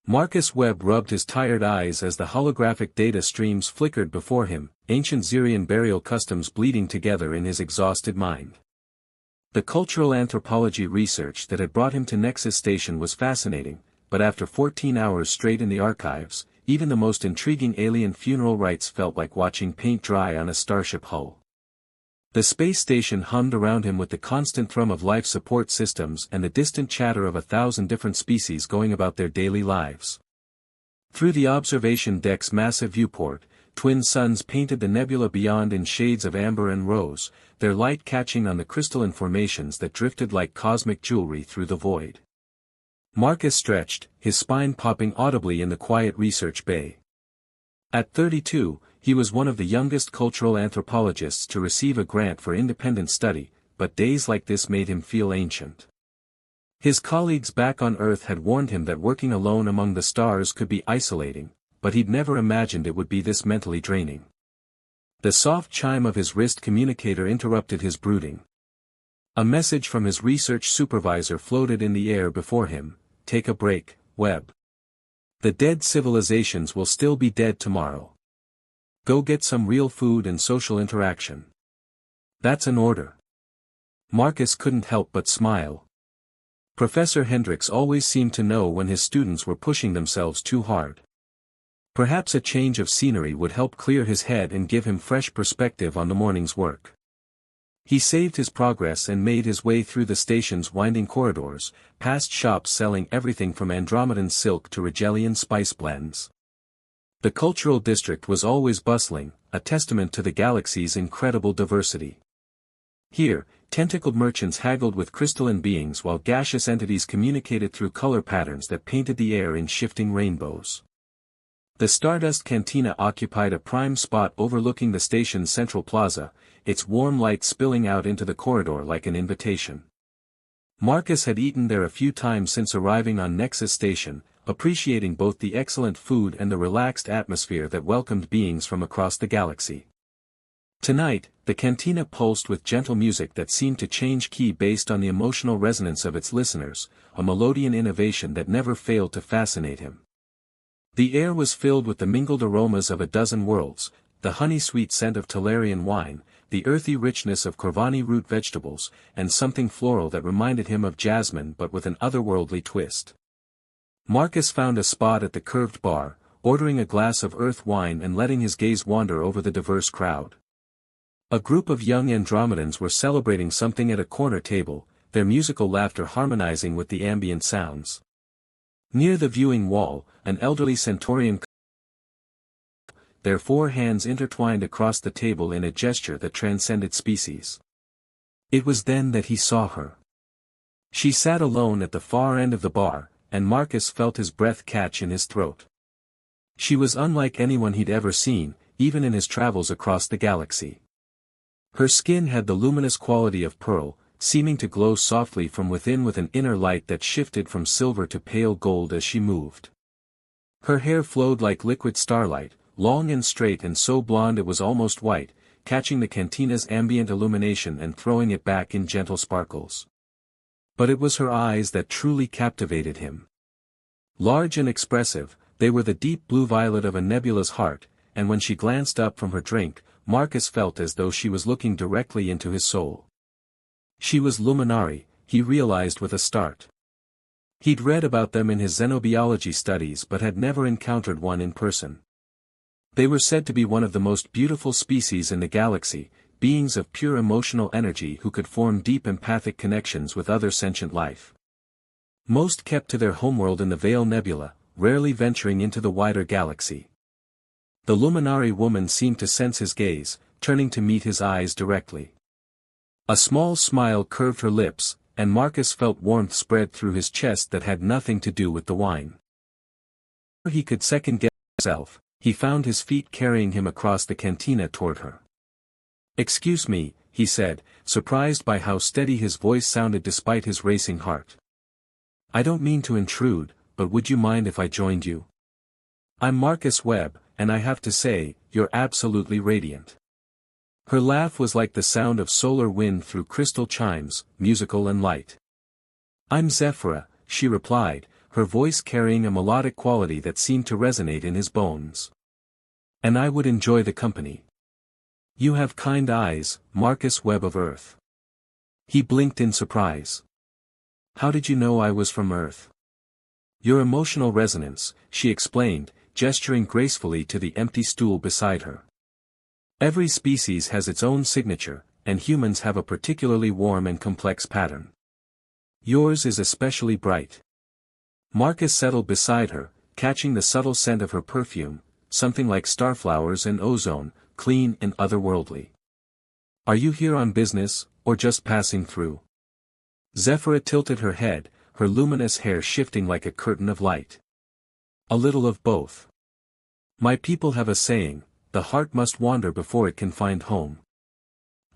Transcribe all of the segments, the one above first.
Marcus Webb rubbed his tired eyes as the holographic data streams flickered before him, ancient Xerian burial customs bleeding together in his exhausted mind. The cultural anthropology research that had brought him to Nexus Station was fascinating, but after 14 hours straight in the archives, even the most intriguing alien funeral rites felt like watching paint dry on a starship hull. The space station hummed around him with the constant thrum of life support systems and the distant chatter of 1,000 different species going about their daily lives. Through the observation deck's massive viewport, twin suns painted the nebula beyond in shades of amber and rose, their light catching on the crystalline formations that drifted like cosmic jewelry through the void. Marcus stretched, his spine popping audibly in the quiet research bay. At 32, he was one of the youngest cultural anthropologists to receive a grant for independent study, but days like this made him feel ancient. His colleagues back on Earth had warned him that working alone among the stars could be isolating, but he'd never imagined it would be this mentally draining. The soft chime of his wrist communicator interrupted his brooding. A message from his research supervisor floated in the air before him: "Take a break, Webb. The dead civilizations will still be dead tomorrow. Go get some real food and social interaction." That's an order. Marcus couldn't help but smile. Professor Hendricks always seemed to know when his students were pushing themselves too hard. Perhaps a change of scenery would help clear his head and give him fresh perspective on the morning's work. He saved his progress and made his way through the station's winding corridors, past shops selling everything from Andromedan silk to Rigelian spice blends. The cultural district was always bustling, a testament to the galaxy's incredible diversity. Here, tentacled merchants haggled with crystalline beings while gaseous entities communicated through color patterns that painted the air in shifting rainbows. The Stardust Cantina occupied a prime spot overlooking the station's central plaza, its warm light spilling out into the corridor like an invitation. Marcus had eaten there a few times since arriving on Nexus Station, appreciating both the excellent food and the relaxed atmosphere that welcomed beings from across the galaxy. Tonight, the cantina pulsed with gentle music that seemed to change key based on the emotional resonance of its listeners, a melodian innovation that never failed to fascinate him. The air was filled with the mingled aromas of a dozen worlds, the honey-sweet scent of Talarian wine, the earthy richness of Corvani root vegetables, and something floral that reminded him of jasmine but with an otherworldly twist. Marcus found a spot at the curved bar, ordering a glass of earth wine and letting his gaze wander over the diverse crowd. A group of young Andromedans were celebrating something at a corner table, their musical laughter harmonizing with the ambient sounds. Near the viewing wall, an elderly Centaurian couple, their 4 hands intertwined across the table in a gesture that transcended species. It was then that he saw her. She sat alone at the far end of the bar, and Marcus felt his breath catch in his throat. She was unlike anyone he'd ever seen, even in his travels across the galaxy. Her skin had the luminous quality of pearl, seeming to glow softly from within with an inner light that shifted from silver to pale gold as she moved. Her hair flowed like liquid starlight, long and straight and so blonde it was almost white, catching the cantina's ambient illumination and throwing it back in gentle sparkles. But it was her eyes that truly captivated him. Large and expressive, they were the deep blue violet of a nebula's heart, and when she glanced up from her drink, Marcus felt as though she was looking directly into his soul. She was Luminari, he realized with a start. He'd read about them in his xenobiology studies but had never encountered one in person. They were said to be one of the most beautiful species in the galaxy, beings of pure emotional energy who could form deep empathic connections with other sentient life. Most kept to their homeworld in the Veil Nebula, rarely venturing into the wider galaxy. The Luminari woman seemed to sense his gaze, turning to meet his eyes directly. A small smile curved her lips, and Marcus felt warmth spread through his chest that had nothing to do with the wine. Before he could second-guess himself, he found his feet carrying him across the cantina toward her. "Excuse me," he said, surprised by how steady his voice sounded despite his racing heart. "I don't mean to intrude, but would you mind if I joined you? I'm Marcus Webb, and I have to say, you're absolutely radiant." Her laugh was like the sound of solar wind through crystal chimes, musical and light. "I'm Zephyra," she replied, her voice carrying a melodic quality that seemed to resonate in his bones. "And I would enjoy the company. You have kind eyes, Marcus Webb of Earth." He blinked in surprise. "How did you know I was from Earth?" "Your emotional resonance," she explained, gesturing gracefully to the empty stool beside her. "Every species has its own signature, and humans have a particularly warm and complex pattern. Yours is especially bright." Marcus settled beside her, catching the subtle scent of her perfume, something like starflowers and ozone, clean and otherworldly. "Are you here on business, or just passing through?" Zephyra tilted her head, her luminous hair shifting like a curtain of light. "A little of both. My people have a saying, the heart must wander before it can find home.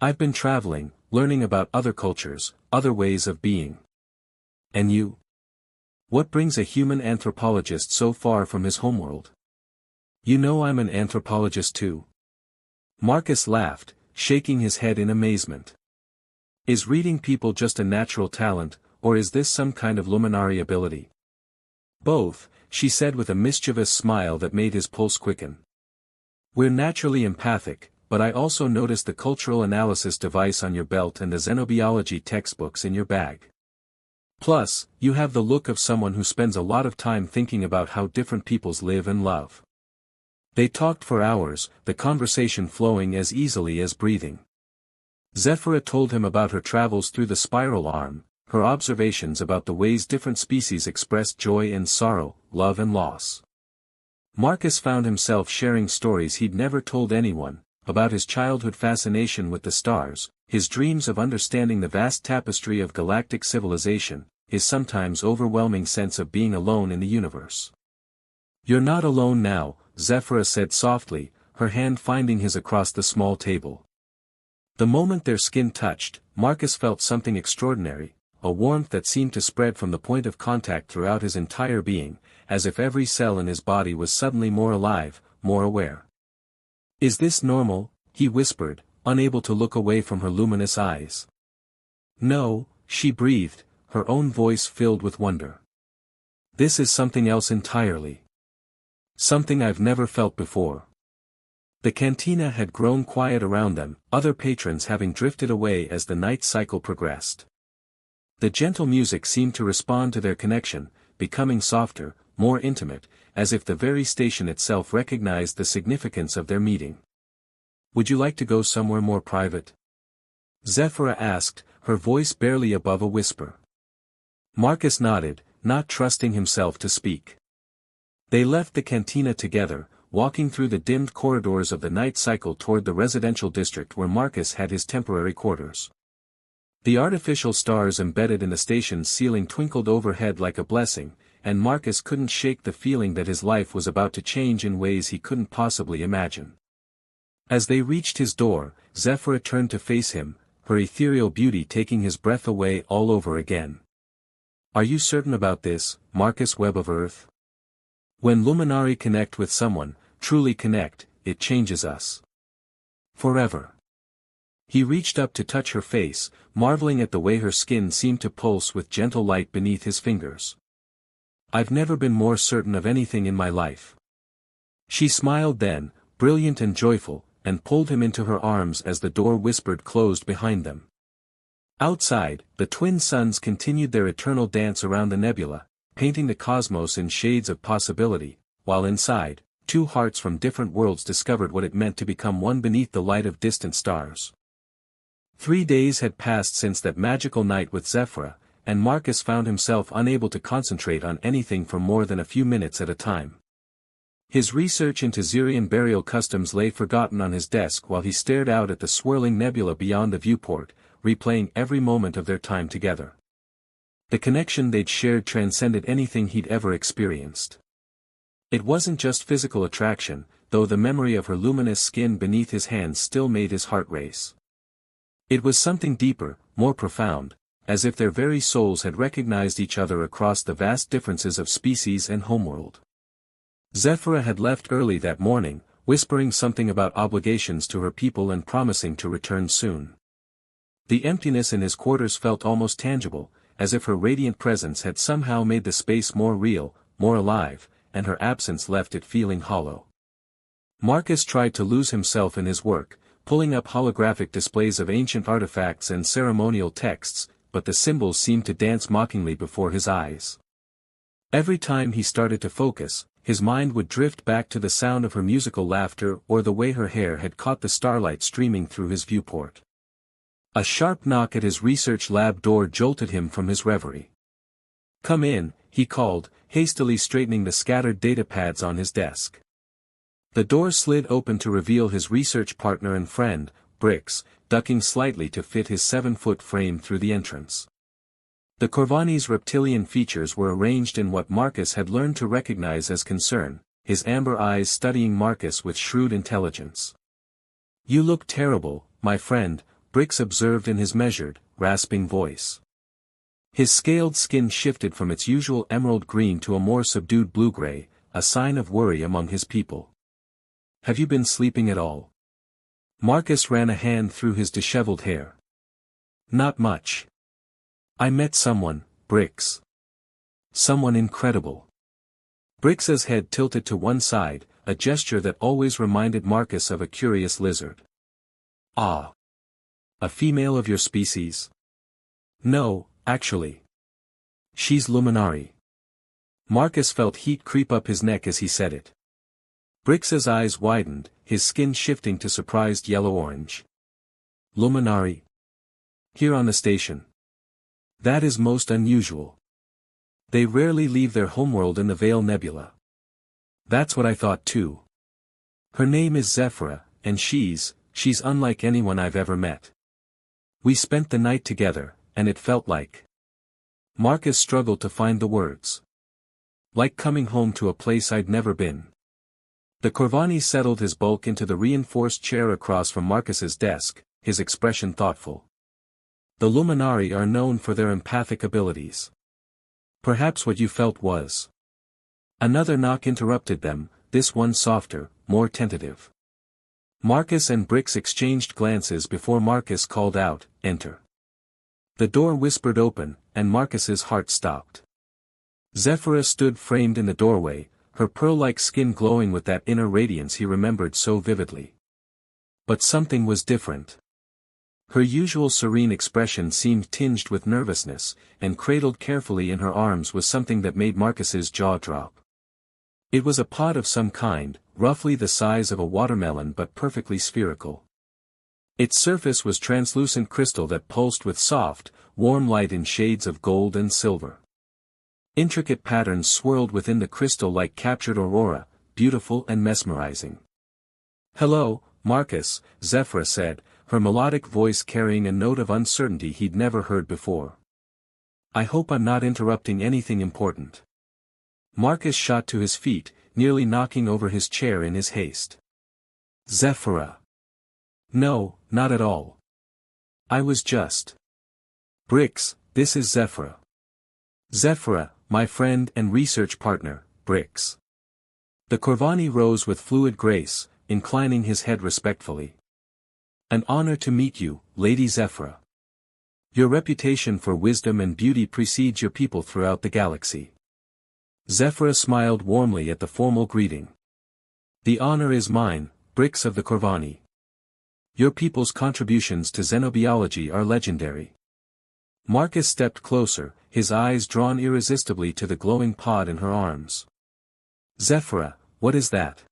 I've been traveling, learning about other cultures, other ways of being." "And you? What brings a human anthropologist so far from his homeworld?" "You know I'm an anthropologist too." Marcus laughed, shaking his head in amazement. "Is reading people just a natural talent, or is this some kind of luminary ability?" "Both," she said with a mischievous smile that made his pulse quicken. "We're naturally empathic, but I also noticed the cultural analysis device on your belt and the xenobiology textbooks in your bag. Plus, you have the look of someone who spends a lot of time thinking about how different peoples live and love." They talked for hours, the conversation flowing as easily as breathing. Zephyra told him about her travels through the spiral arm, her observations about the ways different species express joy and sorrow, love and loss. Marcus found himself sharing stories he'd never told anyone, about his childhood fascination with the stars, his dreams of understanding the vast tapestry of galactic civilization, his sometimes overwhelming sense of being alone in the universe. "You're not alone now," Zephyra said softly, her hand finding his across the small table. The moment their skin touched, Marcus felt something extraordinary, a warmth that seemed to spread from the point of contact throughout his entire being, as if every cell in his body was suddenly more alive, more aware. "Is this normal?" he whispered, unable to look away from her luminous eyes. "No," she breathed, her own voice filled with wonder. "This is something else entirely. Something I've never felt before." The cantina had grown quiet around them, other patrons having drifted away as the night cycle progressed. The gentle music seemed to respond to their connection, becoming softer, more intimate, as if the very station itself recognized the significance of their meeting. "Would you like to go somewhere more private?" Zephyra asked, her voice barely above a whisper. Marcus nodded, not trusting himself to speak. They left the cantina together, walking through the dimmed corridors of the night cycle toward the residential district where Marcus had his temporary quarters. The artificial stars embedded in the station's ceiling twinkled overhead like a blessing, and Marcus couldn't shake the feeling that his life was about to change in ways he couldn't possibly imagine. As they reached his door, Zephyra turned to face him, her ethereal beauty taking his breath away all over again. "Are you certain about this, Marcus Webb of Earth? When Luminari connect with someone, truly connect, it changes us. Forever." He reached up to touch her face, marveling at the way her skin seemed to pulse with gentle light beneath his fingers. "I've never been more certain of anything in my life." She smiled then, brilliant and joyful, and pulled him into her arms as the door whispered closed behind them. Outside, the twin suns continued their eternal dance around the nebula, painting the cosmos in shades of possibility, while inside, two hearts from different worlds discovered what it meant to become one beneath the light of distant stars. 3 days had passed since that magical night with Zephyra, and Marcus found himself unable to concentrate on anything for more than a few minutes at a time. His research into Xerian burial customs lay forgotten on his desk while he stared out at the swirling nebula beyond the viewport, replaying every moment of their time together. The connection they'd shared transcended anything he'd ever experienced. It wasn't just physical attraction, though the memory of her luminous skin beneath his hands still made his heart race. It was something deeper, more profound, as if their very souls had recognized each other across the vast differences of species and homeworld. Zephyra had left early that morning, whispering something about obligations to her people and promising to return soon. The emptiness in his quarters felt almost tangible, as if her radiant presence had somehow made the space more real, more alive, and her absence left it feeling hollow. Marcus tried to lose himself in his work, pulling up holographic displays of ancient artifacts and ceremonial texts, but the symbols seemed to dance mockingly before his eyes. Every time he started to focus, his mind would drift back to the sound of her musical laughter or the way her hair had caught the starlight streaming through his viewport. A sharp knock at his research lab door jolted him from his reverie. "Come in," he called, hastily straightening the scattered data pads on his desk. The door slid open to reveal his research partner and friend, Brix, ducking slightly to fit his 7-foot frame through the entrance. The Corvani's reptilian features were arranged in what Marcus had learned to recognize as concern, his amber eyes studying Marcus with shrewd intelligence. "You look terrible, my friend," Brix observed in his measured, rasping voice. His scaled skin shifted from its usual emerald green to a more subdued blue-gray, a sign of worry among his people. "Have you been sleeping at all?" Marcus ran a hand through his disheveled hair. "Not much. I met someone, Brix. Someone incredible." Brix's head tilted to one side, a gesture that always reminded Marcus of a curious lizard. "Ah. A female of your species?" "No, actually. She's Luminari." Marcus felt heat creep up his neck as he said it. Brix's eyes widened, his skin shifting to surprised yellow-orange. "Luminari? Here on the station? That is most unusual. They rarely leave their homeworld in the Veil Nebula." "That's what I thought too. Her name is Zephyra, and she's unlike anyone I've ever met. We spent the night together, and it felt like..." Marcus struggled to find the words. "Like coming home to a place I'd never been." The Corvani settled his bulk into the reinforced chair across from Marcus's desk, his expression thoughtful. "The Luminari are known for their empathic abilities. Perhaps what you felt was..." Another knock interrupted them, this one softer, more tentative. Marcus and Brix exchanged glances before Marcus called out, "Enter." The door whispered open, and Marcus's heart stopped. Zephyra stood framed in the doorway, her pearl-like skin glowing with that inner radiance he remembered so vividly. But something was different. Her usual serene expression seemed tinged with nervousness, and cradled carefully in her arms was something that made Marcus's jaw drop. It was a pod of some kind, roughly the size of a watermelon but perfectly spherical. Its surface was translucent crystal that pulsed with soft, warm light in shades of gold and silver. Intricate patterns swirled within the crystal like captured aurora, beautiful and mesmerizing. "Hello, Marcus," Zephyra said, her melodic voice carrying a note of uncertainty he'd never heard before. "I hope I'm not interrupting anything important." Marcus shot to his feet, nearly knocking over his chair in his haste. "Zephyra. No, not at all. I was just..." "Brix, this is Zephyra." "Zephyra, my friend and research partner, Brix." The Corvani rose with fluid grace, inclining his head respectfully. "An honor to meet you, Lady Zephyra. Your reputation for wisdom and beauty precedes your people throughout the galaxy." Zephyra smiled warmly at the formal greeting. "The honor is mine, Brix of the Corvani. Your people's contributions to xenobiology are legendary." Marcus stepped closer, his eyes drawn irresistibly to the glowing pod in her arms. "Zephyra, what is that?"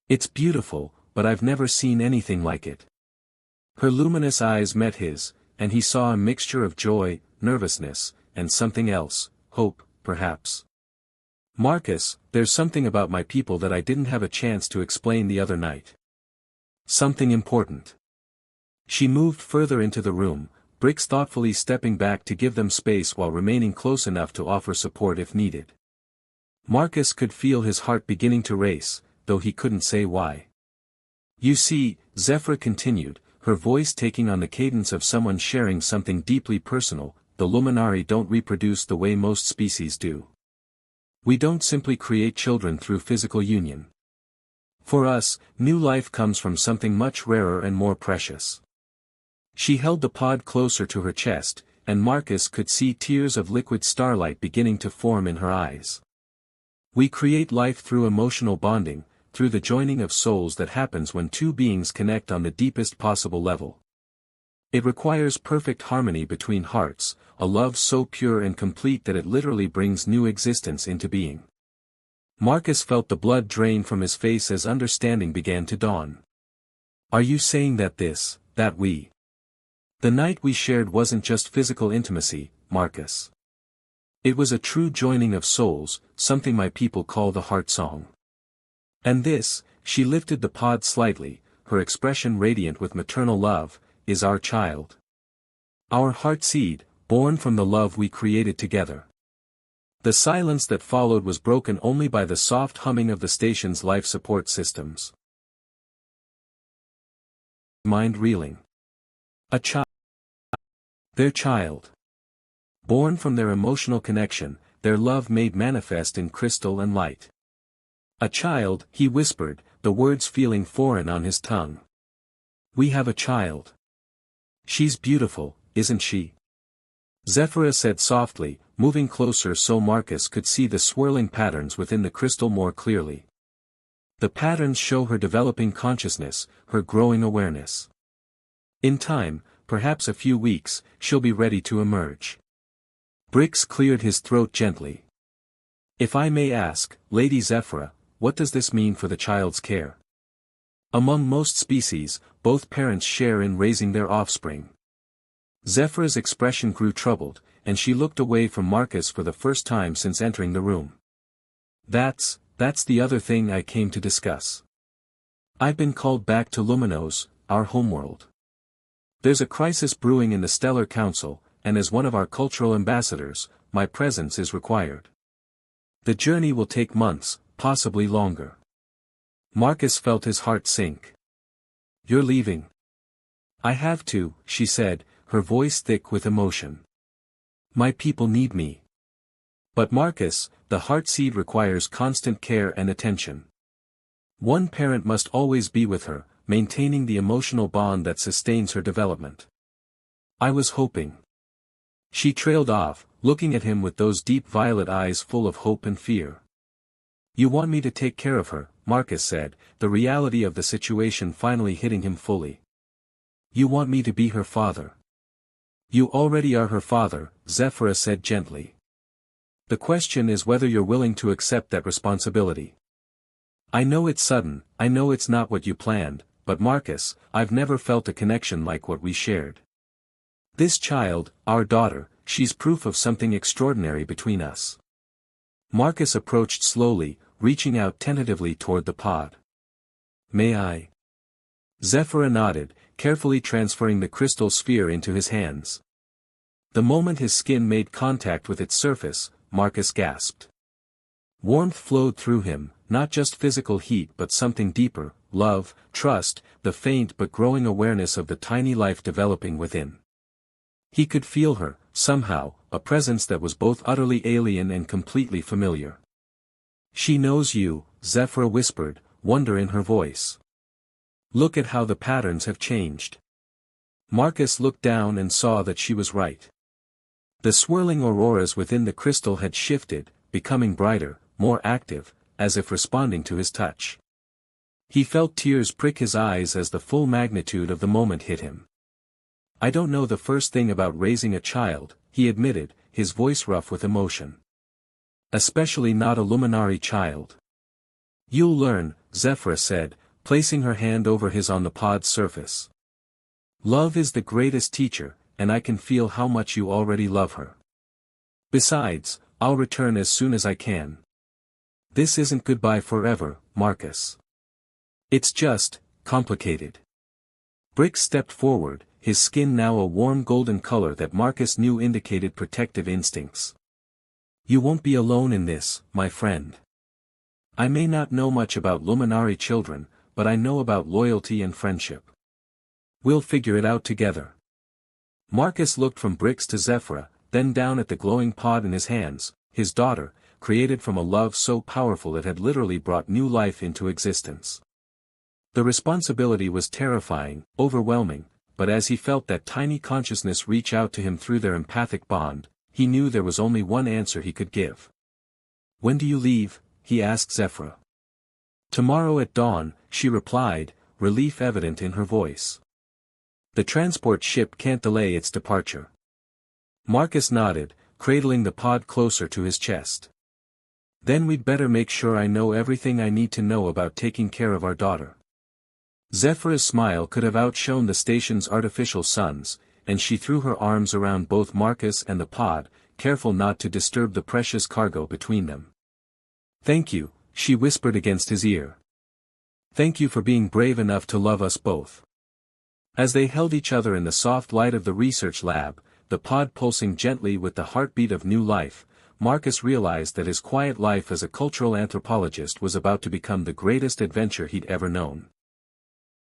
"It's beautiful, but I've never seen anything like it." Her luminous eyes met his, and he saw a mixture of joy, nervousness, and something else, hope, perhaps. "Marcus, there's something about my people that I didn't have a chance to explain the other night. Something important." She moved further into the room, Brix thoughtfully stepping back to give them space while remaining close enough to offer support if needed. Marcus could feel his heart beginning to race, though he couldn't say why. "You see," Zephyra continued, her voice taking on the cadence of someone sharing something deeply personal, "the Luminari don't reproduce the way most species do. We don't simply create children through physical union. For us, new life comes from something much rarer and more precious." She held the pod closer to her chest, and Marcus could see tears of liquid starlight beginning to form in her eyes. We create life through emotional bonding, through the joining of souls that happens when two beings connect on the deepest possible level. It requires perfect harmony between hearts, a love so pure and complete that it literally brings new existence into being. Marcus felt the blood drain from his face as understanding began to dawn. Are you saying that the night we shared wasn't just physical intimacy, Marcus? It was a true joining of souls, something my people call the heart song. And this, she lifted the pod slightly, her expression radiant with maternal love, is our child. Our heart seed, born from the love we created together. The silence that followed was broken only by the soft humming of the station's life support systems. Mind reeling. A child. Their child. Born from their emotional connection, their love made manifest in crystal and light. A child, he whispered, the words feeling foreign on his tongue. We have a child. She's beautiful, isn't she? Zephyra said softly, moving closer so Marcus could see the swirling patterns within the crystal more clearly. The patterns show her developing consciousness, her growing awareness. In time, perhaps a few weeks, she'll be ready to emerge. Brix cleared his throat gently. If I may ask, Lady Zephyra, what does this mean for the child's care? Among most species, both parents share in raising their offspring. Zephyra's expression grew troubled, and she looked away from Marcus for the first time since entering the room. That's the other thing I came to discuss. I've been called back to Luminos, our homeworld. There's a crisis brewing in the Stellar Council, and as one of our cultural ambassadors, my presence is required. The journey will take months, possibly longer. Marcus felt his heart sink. You're leaving. I have to, she said, her voice thick with emotion. My people need me. But Marcus, the heart seed requires constant care and attention. One parent must always be with her, maintaining the emotional bond that sustains her development. I was hoping. She trailed off, looking at him with those deep violet eyes full of hope and fear. You want me to take care of her, Marcus said, the reality of the situation finally hitting him fully. You want me to be her father. You already are her father, Zephyra said gently. The question is whether you're willing to accept that responsibility. I know it's sudden, I know it's not what you planned, but Marcus, I've never felt a connection like what we shared. This child, our daughter, she's proof of something extraordinary between us. Marcus approached slowly, reaching out tentatively toward the pod. May I? Zephyra nodded, carefully transferring the crystal sphere into his hands. The moment his skin made contact with its surface, Marcus gasped. Warmth flowed through him, not just physical heat but something deeper, love, trust, the faint but growing awareness of the tiny life developing within. He could feel her, somehow, a presence that was both utterly alien and completely familiar. She knows you, Zephyra whispered, wonder in her voice. Look at how the patterns have changed. Marcus looked down and saw that she was right. The swirling auroras within the crystal had shifted, becoming brighter, more active, as if responding to his touch. He felt tears prick his eyes as the full magnitude of the moment hit him. I don't know the first thing about raising a child, he admitted, his voice rough with emotion. Especially not a Luminari child. You'll learn, Zephyra said, placing her hand over his on the pod's surface. Love is the greatest teacher, and I can feel how much you already love her. Besides, I'll return as soon as I can. This isn't goodbye forever, Marcus. It's just, complicated. Brix stepped forward, his skin now a warm golden color that Marcus knew indicated protective instincts. You won't be alone in this, my friend. I may not know much about Luminari children, but I know about loyalty and friendship. We'll figure it out together. Marcus looked from Brix to Zephyra, then down at the glowing pod in his hands, his daughter, created from a love so powerful it had literally brought new life into existence. The responsibility was terrifying, overwhelming, but as he felt that tiny consciousness reach out to him through their empathic bond, he knew there was only one answer he could give. "When do you leave?" he asked Zephyra. "Tomorrow at dawn," she replied, relief evident in her voice. "The transport ship can't delay its departure." Marcus nodded, cradling the pod closer to his chest. "Then we'd better make sure I know everything I need to know about taking care of our daughter." Zephyra's smile could have outshone the station's artificial suns, and she threw her arms around both Marcus and the pod, careful not to disturb the precious cargo between them. "Thank you," she whispered against his ear. "Thank you for being brave enough to love us both." As they held each other in the soft light of the research lab, the pod pulsing gently with the heartbeat of new life, Marcus realized that his quiet life as a cultural anthropologist was about to become the greatest adventure he'd ever known.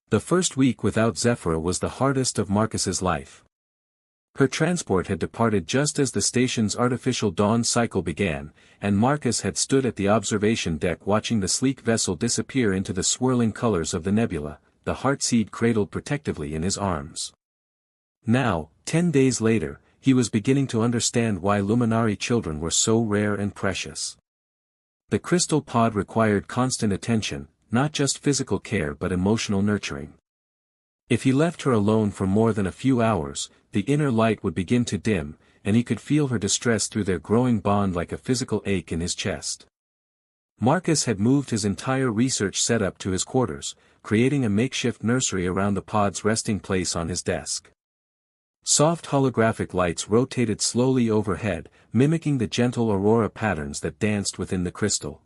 The first week without Zephyra was the hardest of Marcus's life. Her transport had departed just as the station's artificial dawn cycle began, and Marcus had stood at the observation deck watching the sleek vessel disappear into the swirling colors of the nebula, the heartseed cradled protectively in his arms. Now, 10 days later, he was beginning to understand why luminary children were so rare and precious. The crystal pod required constant attention, not just physical care but emotional nurturing. If he left her alone for more than a few hours, the inner light would begin to dim, and he could feel her distress through their growing bond like a physical ache in his chest. Marcus had moved his entire research setup to his quarters, creating a makeshift nursery around the pod's resting place on his desk. Soft holographic lights rotated slowly overhead, mimicking the gentle aurora patterns that danced within the crystal.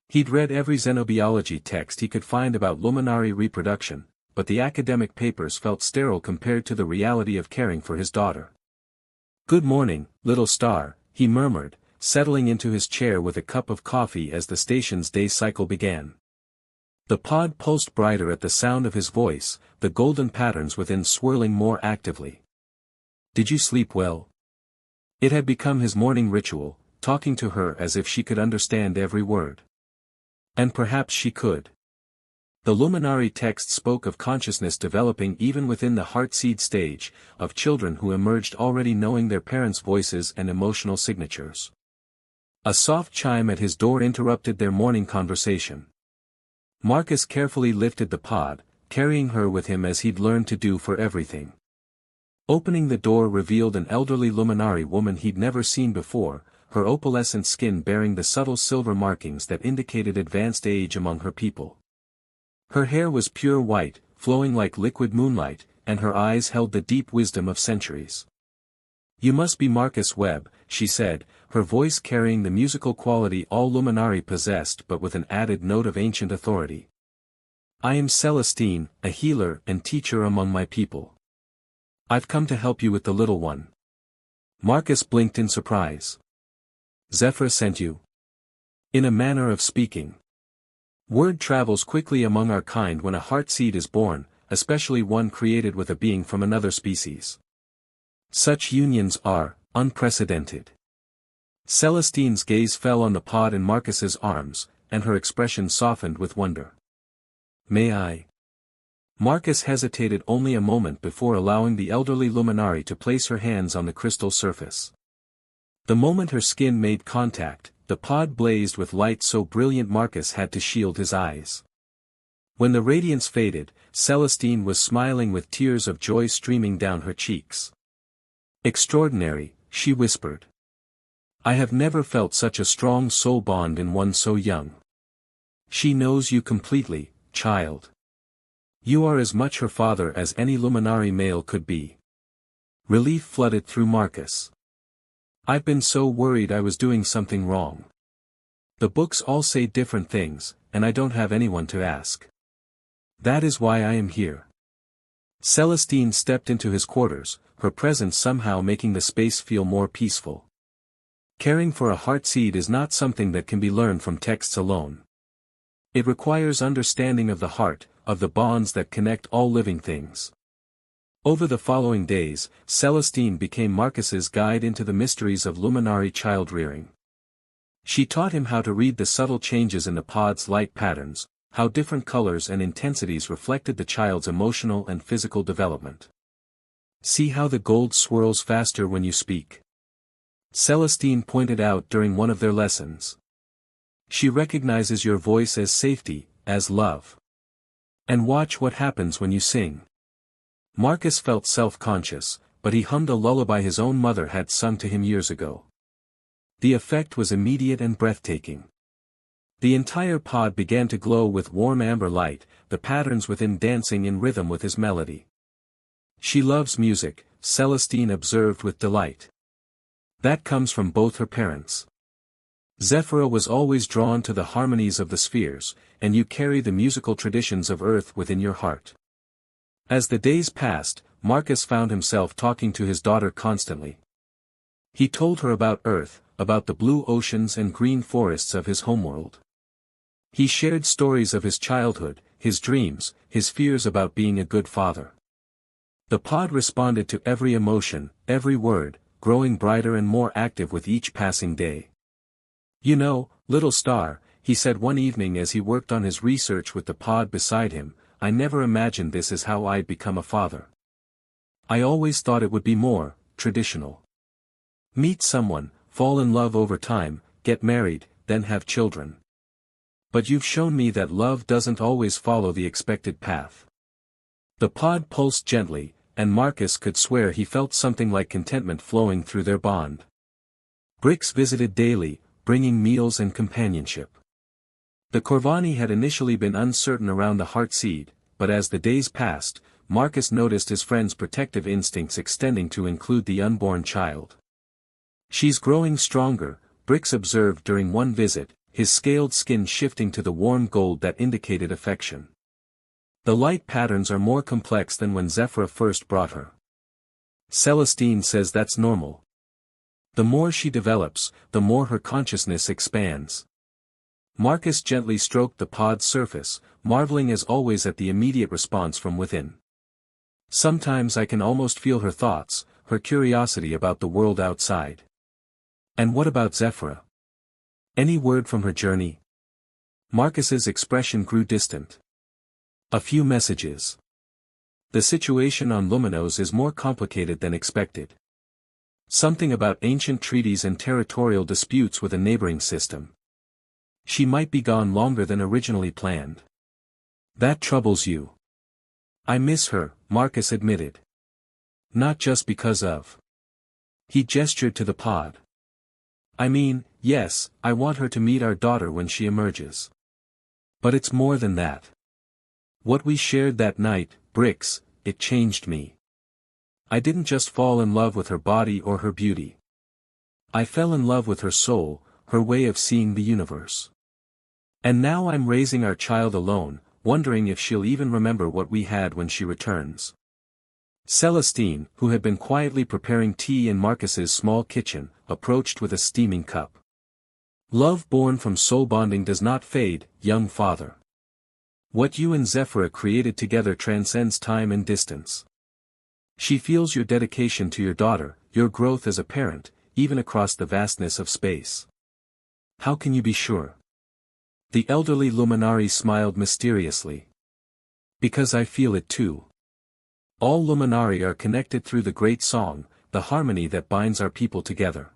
He'd read every xenobiology text he could find about luminary reproduction, but the academic papers felt sterile compared to the reality of caring for his daughter. "Good morning, little star," he murmured, settling into his chair with a cup of coffee as the station's day cycle began. The pod pulsed brighter at the sound of his voice, the golden patterns within swirling more actively. "Did you sleep well?" It had become his morning ritual, talking to her as if she could understand every word. And perhaps she could. The luminary text spoke of consciousness developing even within the heartseed stage, of children who emerged already knowing their parents' voices and emotional signatures. A soft chime at his door interrupted their morning conversation. Marcus carefully lifted the pod, carrying her with him as he'd learned to do for everything. Opening the door revealed an elderly luminary woman he'd never seen before, her opalescent skin bearing the subtle silver markings that indicated advanced age among her people. Her hair was pure white, flowing like liquid moonlight, and her eyes held the deep wisdom of centuries. "You must be Marcus Webb," she said, her voice carrying the musical quality all luminari possessed but with an added note of ancient authority. "I am Celestine, a healer and teacher among my people. I've come to help you with the little one." Marcus blinked in surprise. "Zephyr sent you?" "In a manner of speaking. Word travels quickly among our kind when a heartseed is born, especially one created with a being from another species. Such unions are unprecedented." Celestine's gaze fell on the pod in Marcus's arms, and her expression softened with wonder. "May I?" Marcus hesitated only a moment before allowing the elderly luminari to place her hands on the crystal surface. The moment her skin made contact, the pod blazed with light so brilliant Marcus had to shield his eyes. When the radiance faded, Celestine was smiling with tears of joy streaming down her cheeks. "Extraordinary," she whispered. "I have never felt such a strong soul bond in one so young. She knows you completely, child. You are as much her father as any luminary male could be." Relief flooded through Marcus. "I've been so worried I was doing something wrong. The books all say different things, and I don't have anyone to ask. That is why I am here." Celestine stepped into his quarters, her presence somehow making the space feel more peaceful. Caring for a heartseed is not something that can be learned from texts alone. It requires understanding of the heart, of the bonds that connect all living things. Over the following days, Celestine became Marcus's guide into the mysteries of luminary child-rearing. She taught him how to read the subtle changes in the pod's light patterns, how different colors and intensities reflected the child's emotional and physical development. See how the gold swirls faster when you speak. Celestine pointed out during one of their lessons. She recognizes your voice as safety, as love. And watch what happens when you sing. Marcus felt self-conscious, but he hummed a lullaby his own mother had sung to him years ago. The effect was immediate and breathtaking. The entire pod began to glow with warm amber light, the patterns within dancing in rhythm with his melody. She loves music, Celestine observed with delight. That comes from both her parents. Zephyra was always drawn to the harmonies of the spheres, and you carry the musical traditions of Earth within your heart. As the days passed, Marcus found himself talking to his daughter constantly. He told her about Earth, about the blue oceans and green forests of his homeworld. He shared stories of his childhood, his dreams, his fears about being a good father. The pod responded to every emotion, every word, growing brighter and more active with each passing day. "You know, little star," he said one evening as he worked on his research with the pod beside him, "I never imagined this is how I'd become a father. I always thought it would be more traditional. Meet someone, fall in love over time, get married, then have children. But you've shown me that love doesn't always follow the expected path." The pod pulsed gently, and Marcus could swear he felt something like contentment flowing through their bond. Brix visited daily, bringing meals and companionship. The Corvani had initially been uncertain around the heartseed, but as the days passed, Marcus noticed his friend's protective instincts extending to include the unborn child. "She's growing stronger," Brix observed during one visit, his scaled skin shifting to the warm gold that indicated affection. "The light patterns are more complex than when Zephyra first brought her. Celestine says that's normal. The more she develops, the more her consciousness expands." Marcus gently stroked the pod's surface, marveling as always at the immediate response from within. "Sometimes I can almost feel her thoughts, her curiosity about the world outside." "And what about Zephyra? Any word from her journey?" Marcus's expression grew distant. "A few messages. The situation on Luminos is more complicated than expected. Something about ancient treaties and territorial disputes with a neighboring system. She might be gone longer than originally planned." "That troubles you." "I miss her," Marcus admitted. "Not just because of." He gestured to the pod. "I mean, yes, I want her to meet our daughter when she emerges. But it's more than that. What we shared that night, Brix, it changed me. I didn't just fall in love with her body or her beauty. I fell in love with her soul, her way of seeing the universe. And now I'm raising our child alone, wondering if she'll even remember what we had when she returns." Celestine, who had been quietly preparing tea in Marcus's small kitchen, approached with a steaming cup. "Love born from soul bonding does not fade, young father. What you and Zephyra created together transcends time and distance. She feels your dedication to your daughter, your growth as a parent, even across the vastness of space." "How can you be sure?" The elderly luminari smiled mysteriously. "Because I feel it too. All luminari are connected through the great song, the harmony that binds our people together.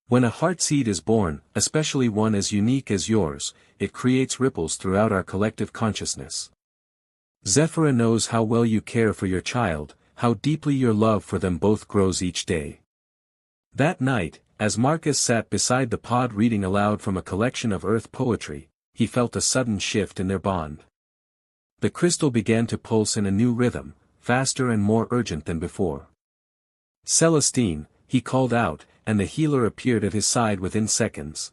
When a heartseed is born, especially one as unique as yours, it creates ripples throughout our collective consciousness. Zephyra knows how well you care for your child, how deeply your love for them both grows each day." That night, as Marcus sat beside the pod reading aloud from a collection of Earth poetry, he felt a sudden shift in their bond. The crystal began to pulse in a new rhythm, faster and more urgent than before. "Celestine," he called out, and the healer appeared at his side within seconds.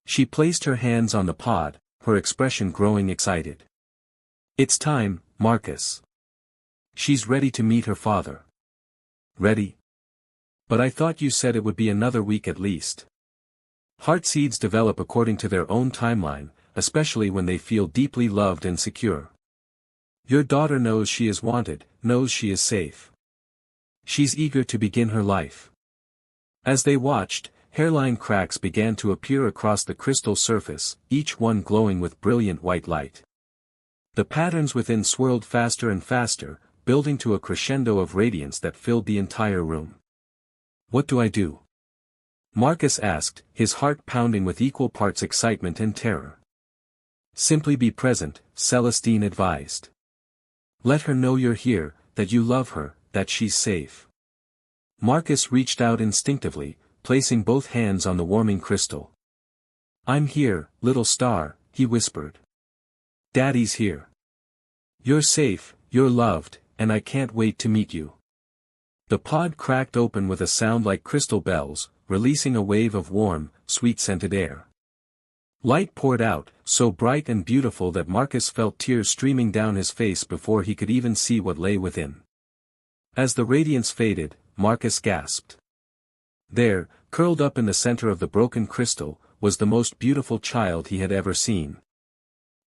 She placed her hands on the pod, her expression growing excited. "It's time, Marcus. She's ready to meet her father." "Ready? But I thought you said it would be another week at least." Heartseeds develop according to their own timeline, especially when they feel deeply loved and secure. Your daughter knows she is wanted, knows she is safe. She's eager to begin her life." As they watched, hairline cracks began to appear across the crystal surface, each one glowing with brilliant white light. The patterns within swirled faster and faster, building to a crescendo of radiance that filled the entire room. "What do I do?" Marcus asked, his heart pounding with equal parts excitement and terror. "Simply be present," Celestine advised. "Let her know you're here, that you love her, that she's safe." Marcus reached out instinctively, placing both hands on the warming crystal. "I'm here, little star," he whispered. "Daddy's here. You're safe, you're loved, and I can't wait to meet you." The pod cracked open with a sound like crystal bells, releasing a wave of warm, sweet-scented air. Light poured out, so bright and beautiful that Marcus felt tears streaming down his face before he could even see what lay within. As the radiance faded, Marcus gasped. There, curled up in the center of the broken crystal, was the most beautiful child he had ever seen.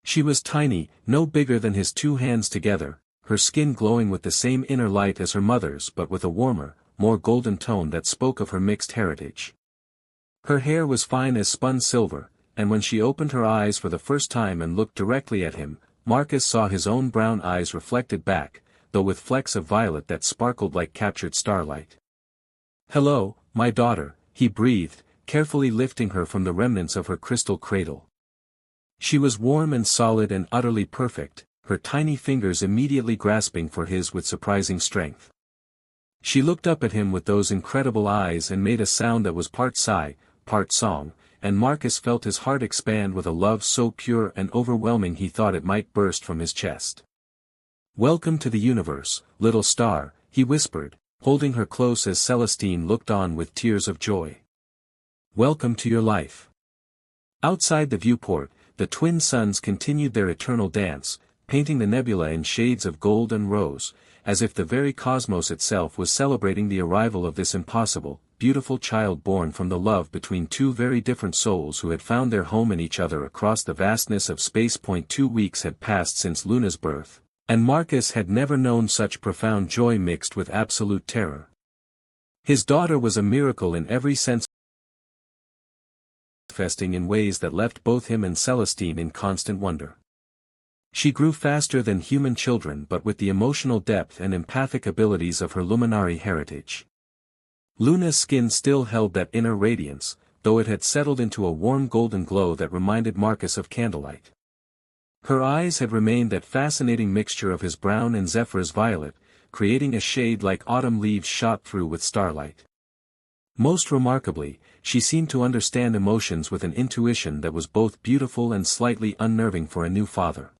She was tiny, no bigger than his two hands together, her skin glowing with the same inner light as her mother's but with a warmer, more golden tone that spoke of her mixed heritage. Her hair was fine as spun silver, and when she opened her eyes for the first time and looked directly at him, Marcus saw his own brown eyes reflected back, though with flecks of violet that sparkled like captured starlight. "Hello, my daughter," he breathed, carefully lifting her from the remnants of her crystal cradle. She was warm and solid and utterly perfect, her tiny fingers immediately grasping for his with surprising strength. She looked up at him with those incredible eyes and made a sound that was part sigh, part song, and Marcus felt his heart expand with a love so pure and overwhelming he thought it might burst from his chest. "Welcome to the universe, little star," he whispered, holding her close as Celestine looked on with tears of joy. "Welcome to your life." Outside the viewport, the twin suns continued their eternal dance, painting the nebula in shades of gold and rose, as if the very cosmos itself was celebrating the arrival of this impossible, beautiful child born from the love between two very different souls who had found their home in each other across the vastness of space. 2 weeks had passed since Luna's birth, and Marcus had never known such profound joy mixed with absolute terror. His daughter was a miracle in every sense, manifesting in ways that left both him and Celestine in constant wonder. She grew faster than human children but with the emotional depth and empathic abilities of her luminary heritage. Luna's skin still held that inner radiance, though it had settled into a warm golden glow that reminded Marcus of candlelight. Her eyes had remained that fascinating mixture of his brown and Zephyr's violet, creating a shade like autumn leaves shot through with starlight. Most remarkably, she seemed to understand emotions with an intuition that was both beautiful and slightly unnerving for a new father.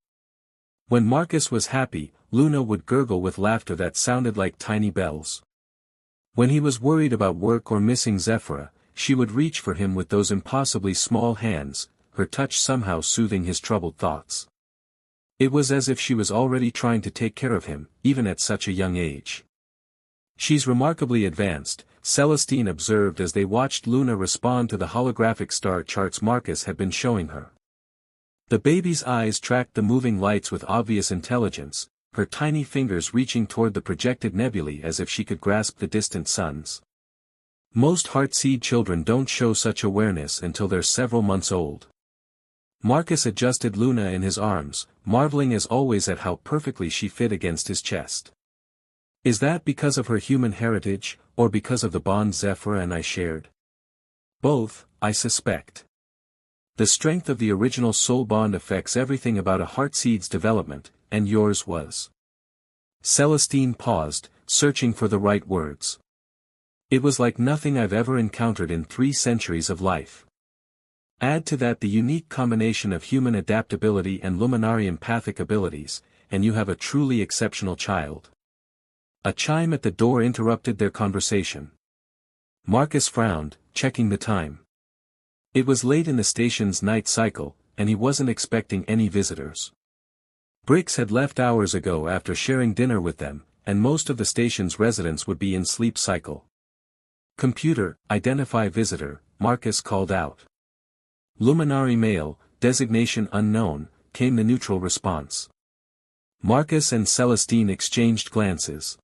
When Marcus was happy, Luna would gurgle with laughter that sounded like tiny bells. When he was worried about work or missing Zephyra, she would reach for him with those impossibly small hands, her touch somehow soothing his troubled thoughts. It was as if she was already trying to take care of him, even at such a young age. "She's remarkably advanced," Celestine observed as they watched Luna respond to the holographic star charts Marcus had been showing her. The baby's eyes tracked the moving lights with obvious intelligence, her tiny fingers reaching toward the projected nebulae as if she could grasp the distant suns. Most heartseed children don't show such awareness until they're several months old. Marcus adjusted Luna in his arms, marveling as always at how perfectly she fit against his chest. "Is that because of her human heritage, or because of the bond Zephyr and I shared?" "Both, I suspect. The strength of the original soul bond affects everything about a heartseed's development, and yours was." Celestine paused, searching for the right words. "It was like nothing I've ever encountered in 3 centuries of life. Add to that the unique combination of human adaptability and luminary empathic abilities, and you have a truly exceptional child." A chime at the door interrupted their conversation. Marcus frowned, checking the time. It was late in the station's night cycle, and he wasn't expecting any visitors. Briggs had left hours ago after sharing dinner with them, and most of the station's residents would be in sleep cycle. "Computer, identify visitor," Marcus called out. "Luminary male, designation unknown," came the neutral response. Marcus and Celestine exchanged glances.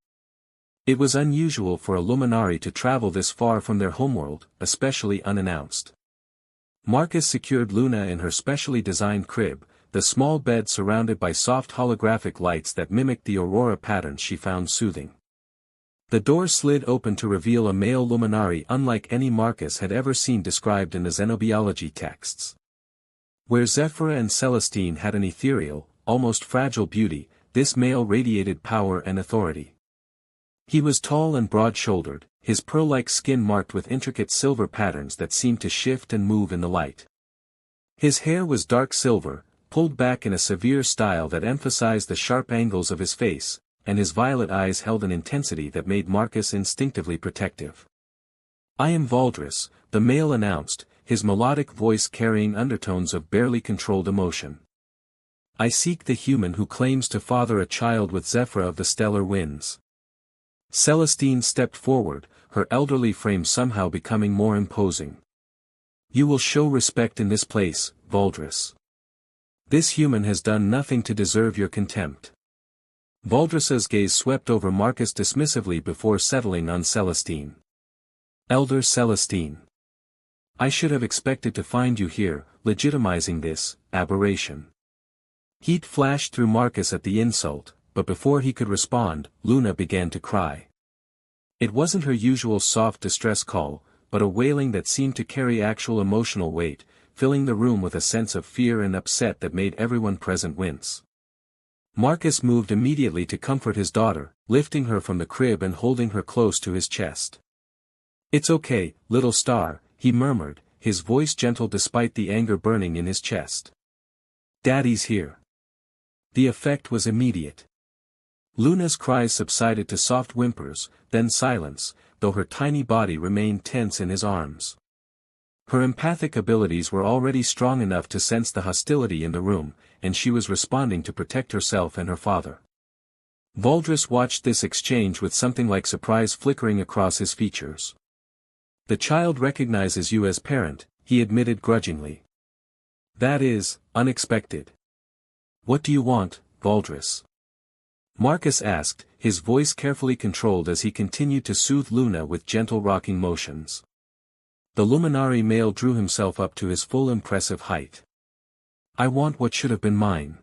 It was unusual for a luminary to travel this far from their homeworld, especially unannounced. Marcus secured Luna in her specially designed crib, the small bed surrounded by soft holographic lights that mimicked the aurora patterns she found soothing. The door slid open to reveal a male luminary unlike any Marcus had ever seen described in the xenobiology texts. Where Zephyra and Celestine had an ethereal, almost fragile beauty, this male radiated power and authority. He was tall and broad-shouldered, his pearl-like skin marked with intricate silver patterns that seemed to shift and move in the light. His hair was dark silver, pulled back in a severe style that emphasized the sharp angles of his face, and his violet eyes held an intensity that made Marcus instinctively protective. "I am Valdris," the male announced, his melodic voice carrying undertones of barely controlled emotion. "I seek the human who claims to father a child with Zephyra of the stellar winds." Celestine stepped forward, her elderly frame somehow becoming more imposing. "You will show respect in this place, Valdris. This human has done nothing to deserve your contempt." Valdris's gaze swept over Marcus dismissively before settling on Celestine. "Elder Celestine. I should have expected to find you here, legitimizing this aberration." Heat flashed through Marcus at the insult, but before he could respond, Luna began to cry. It wasn't her usual soft distress call, but a wailing that seemed to carry actual emotional weight, filling the room with a sense of fear and upset that made everyone present wince. Marcus moved immediately to comfort his daughter, lifting her from the crib and holding her close to his chest. "It's okay, little star," he murmured, his voice gentle despite the anger burning in his chest. "Daddy's here." The effect was immediate. Luna's cries subsided to soft whimpers, then silence, though her tiny body remained tense in his arms. Her empathic abilities were already strong enough to sense the hostility in the room, and she was responding to protect herself and her father. Valdris watched this exchange with something like surprise flickering across his features. "The child recognizes you as parent," he admitted grudgingly. "That is unexpected." "What do you want, Valdris?" Marcus asked, his voice carefully controlled as he continued to soothe Luna with gentle rocking motions. The luminary male drew himself up to his full impressive height. "I want what should have been mine.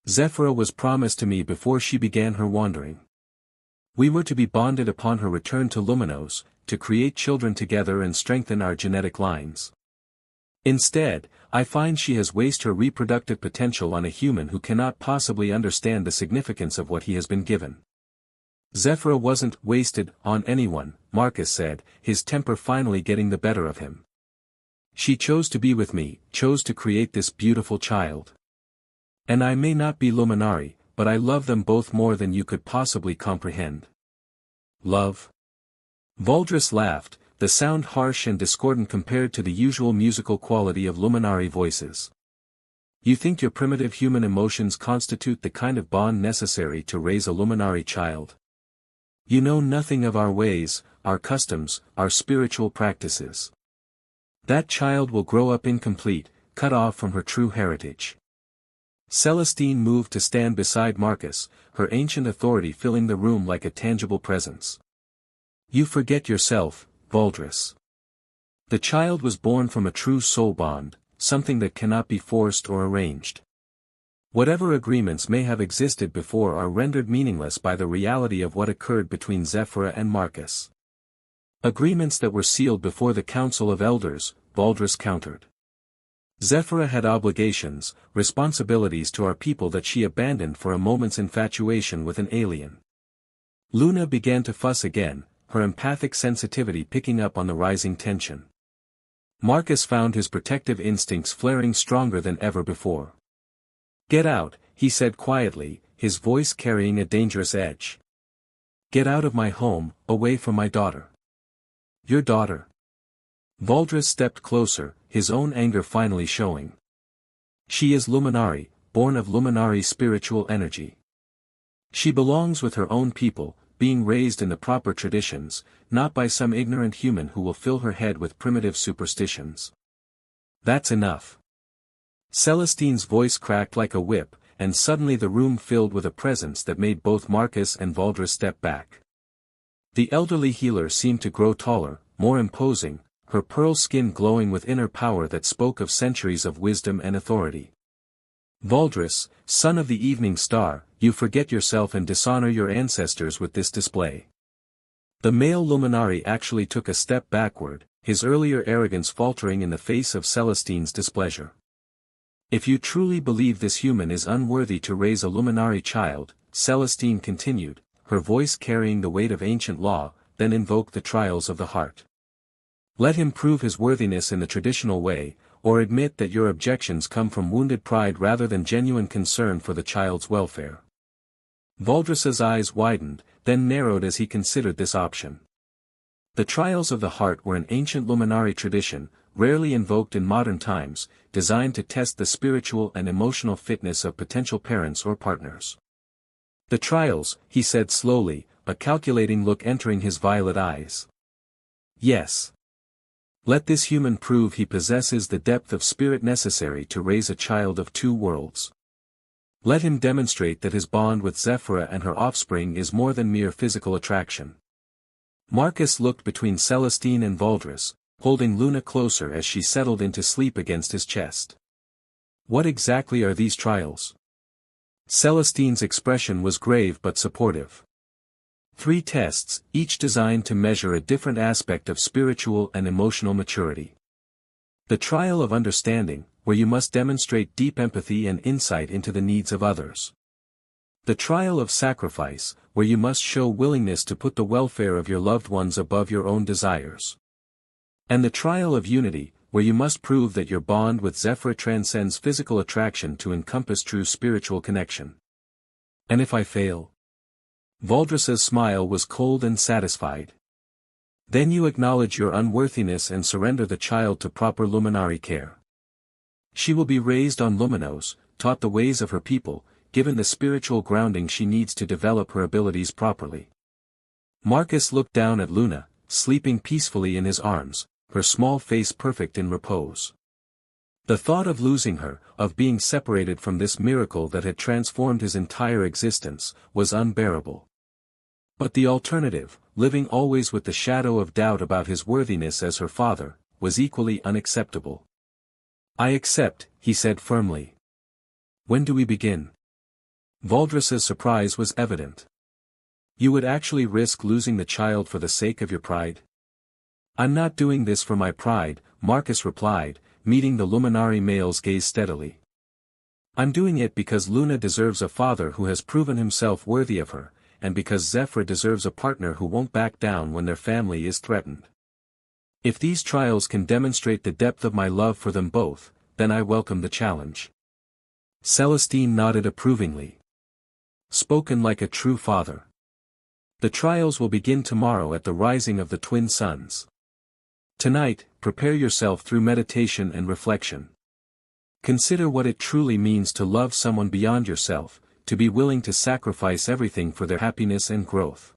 Zephyra was promised to me before she began her wandering. We were to be bonded upon her return to Luminos, to create children together and strengthen our genetic lines. Instead, I find she has wasted her reproductive potential on a human who cannot possibly understand the significance of what he has been given." "Zephyra wasn't wasted on anyone," Marcus said, his temper finally getting the better of him. "She chose to be with me, chose to create this beautiful child. And I may not be Luminari, but I love them both more than you could possibly comprehend." "Love?" Valdris laughed, the sound harsh and discordant compared to the usual musical quality of luminary voices. "You think your primitive human emotions constitute the kind of bond necessary to raise a luminary child? You know nothing of our ways, our customs, our spiritual practices. That child will grow up incomplete, cut off from her true heritage." Celestine moved to stand beside Marcus, her ancient authority filling the room like a tangible presence. "You forget yourself, Valdris. The child was born from a true soul bond, something that cannot be forced or arranged. Whatever agreements may have existed before are rendered meaningless by the reality of what occurred between Zephyra and Marcus." "Agreements that were sealed before the Council of Elders," Valdris countered. "Zephyra had obligations, responsibilities to our people that she abandoned for a moment's infatuation with an alien." Luna began to fuss again, her empathic sensitivity picking up on the rising tension. Marcus found his protective instincts flaring stronger than ever before. "Get out," he said quietly, his voice carrying a dangerous edge. "Get out of my home, away from my daughter." "Your daughter?" Valdris stepped closer, his own anger finally showing. "She is Luminari, born of Luminari spiritual energy. She belongs with her own people, being raised in the proper traditions, not by some ignorant human who will fill her head with primitive superstitions." "That's enough." Celestine's voice cracked like a whip, and suddenly the room filled with a presence that made both Marcus and Valdris step back. The elderly healer seemed to grow taller, more imposing, her pearl skin glowing with inner power that spoke of centuries of wisdom and authority. Valdris, son of the evening star, you forget yourself and dishonor your ancestors with this display. The male luminary actually took a step backward, his earlier arrogance faltering in the face of Celestine's displeasure. If you truly believe this human is unworthy to raise a luminary child, Celestine continued, her voice carrying the weight of ancient law, then invoke the trials of the heart. Let him prove his worthiness in the traditional way, or admit that your objections come from wounded pride rather than genuine concern for the child's welfare. Valdris's eyes widened, then narrowed as he considered this option. The trials of the heart were an ancient luminary tradition, rarely invoked in modern times, designed to test the spiritual and emotional fitness of potential parents or partners. The trials, he said slowly, a calculating look entering his violet eyes. Yes. Let this human prove he possesses the depth of spirit necessary to raise a child of two worlds. Let him demonstrate that his bond with Zephyra and her offspring is more than mere physical attraction. Marcus looked between Celestine and Valdris, holding Luna closer as she settled into sleep against his chest. What exactly are these trials? Celestine's expression was grave but supportive. 3 tests, each designed to measure a different aspect of spiritual and emotional maturity. The trial of understanding, where you must demonstrate deep empathy and insight into the needs of others. The trial of sacrifice, where you must show willingness to put the welfare of your loved ones above your own desires. And the trial of unity, where you must prove that your bond with Zephyra transcends physical attraction to encompass true spiritual connection. And if I fail? Valdris's smile was cold and satisfied. Then you acknowledge your unworthiness and surrender the child to proper luminary care. She will be raised on Luminos, taught the ways of her people, given the spiritual grounding she needs to develop her abilities properly. Marcus looked down at Luna, sleeping peacefully in his arms, her small face perfect in repose. The thought of losing her, of being separated from this miracle that had transformed his entire existence, was unbearable. But the alternative, living always with the shadow of doubt about his worthiness as her father, was equally unacceptable. I accept, he said firmly. When do we begin? Valdris's surprise was evident. You would actually risk losing the child for the sake of your pride? I'm not doing this for my pride, Marcus replied, meeting the luminary male's gaze steadily. I'm doing it because Luna deserves a father who has proven himself worthy of her, and because Zephyra deserves a partner who won't back down when their family is threatened. If these trials can demonstrate the depth of my love for them both, then I welcome the challenge. Celestine nodded approvingly. Spoken like a true father. The trials will begin tomorrow at the rising of the twin suns. Tonight, prepare yourself through meditation and reflection. Consider what it truly means to love someone beyond yourself, to be willing to sacrifice everything for their happiness and growth.